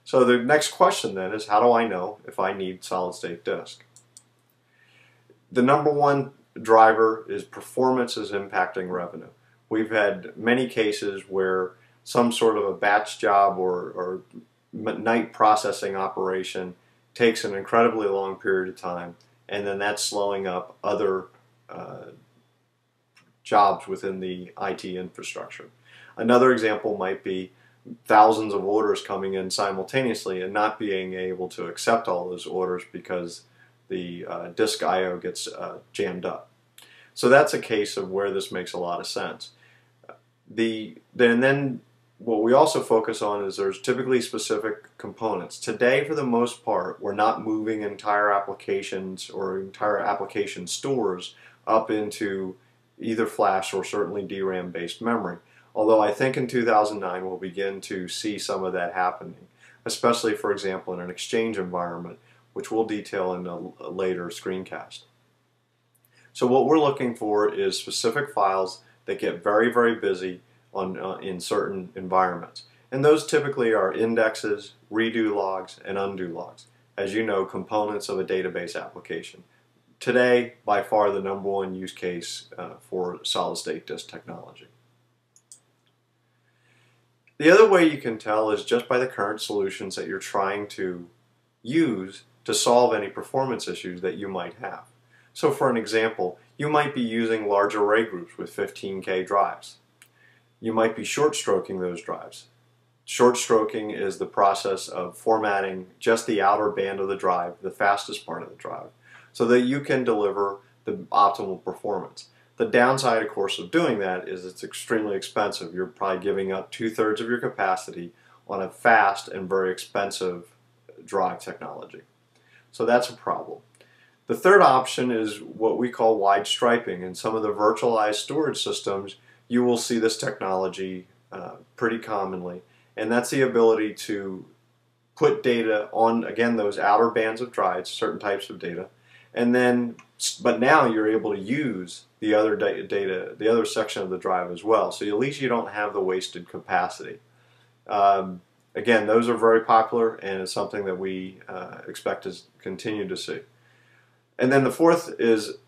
So the next question then is, how do I know if I need solid state disk? The number one driver is performance is impacting revenue. We've had many cases where some sort of a batch job or night processing operation takes an incredibly long period of time, and then that's slowing up other jobs within the IT infrastructure. Another example might be thousands of orders coming in simultaneously and not being able to accept all those orders because the disk I/O gets jammed up. So that's a case of where this makes a lot of sense. Then what we also focus on is there's typically specific components. Today, for the most part, we're not moving entire applications or entire application stores up into either flash or certainly DRAM based memory. Although I think in 2009 we'll begin to see some of that happening, especially, for example, in an Exchange environment, which we'll detail in a later screencast. So what we're looking for is specific files that get very, very busy in certain environments. And those typically are indexes, redo logs, and undo logs. As you know, components of a database application. Today, by far the number one use case for solid-state disk technology. The other way you can tell is just by the current solutions that you're trying to use to solve any performance issues that you might have. So for an example, you might be using large array groups with 15K drives. You might be short stroking those drives. Short stroking is the process of formatting just the outer band of the drive, the fastest part of the drive, so that you can deliver the optimal performance. The downside, of course, of doing that is it's extremely expensive. You're probably giving up 2/3 of your capacity on a fast and very expensive drive technology. So that's a problem. The third option is what we call wide striping. In some of the virtualized storage systems, you will see this technology pretty commonly, and that's the ability to put data on, again, those outer bands of drives, certain types of data, and then, but now you're able to use the other data, the other section of the drive as well. So at least you don't have the wasted capacity. Again, those are very popular, and it's something that we expect to continue to see. And then the fourth is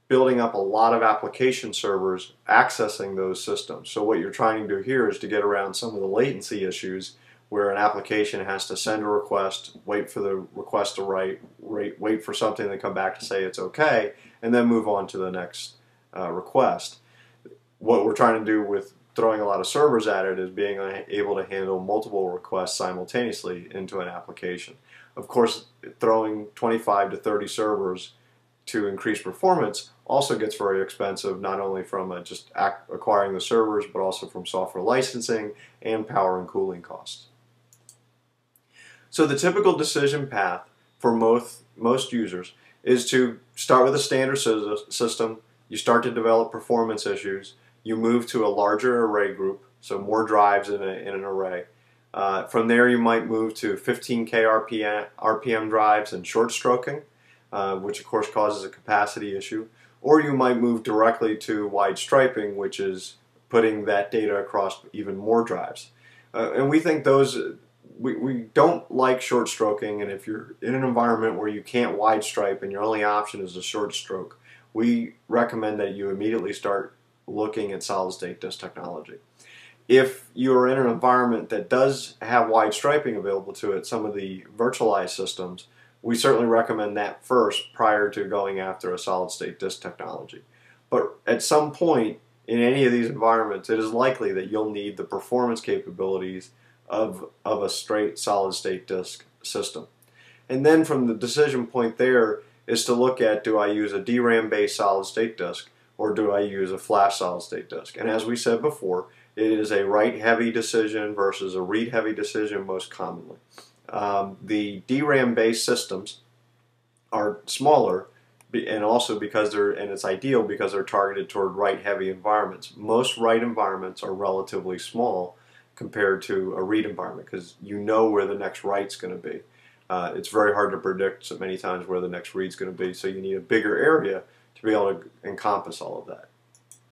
building up a lot of application servers accessing those systems. So what you're trying to do here is to get around some of the latency issues where an application has to send a request, wait for the request to wait for something to come back to say it's okay, and then move on to the next request. What we're trying to do with throwing a lot of servers at it is being able to handle multiple requests simultaneously into an application. Of course, throwing 25 to 30 servers to increase performance also gets very expensive, not only from just acquiring the servers, but also from software licensing and power and cooling costs. So the typical decision path for most users is to start with a standard system. You start to develop performance issues. You move to a larger array group, so more drives in an array. From there you might move to 15K RPM drives and short stroking, which of course causes a capacity issue. Or you might move directly to wide striping, which is putting that data across even more drives. And we think we don't like short stroking, and if you're in an environment where you can't wide stripe and your only option is a short stroke, we recommend that you immediately start looking at solid state disk technology. If you're in an environment that does have wide striping available to it, some of the virtualized systems, we certainly recommend that first prior to going after a solid state disk technology. But at some point in any of these environments, it is likely that you'll need the performance capabilities of a straight solid state disk system. And then from the decision point there is to look at, do I use a DRAM based solid state disk or do I use a flash solid state disk? And as we said before, it is a write heavy decision versus a read heavy decision most commonly. The DRAM based systems are smaller, and also because it's ideal because they're targeted toward write heavy environments. Most write environments are relatively small compared to a read environment because you know where the next write's going to be. It's very hard to predict so many times where the next read's going to be, so you need a bigger area to be able to encompass all of that.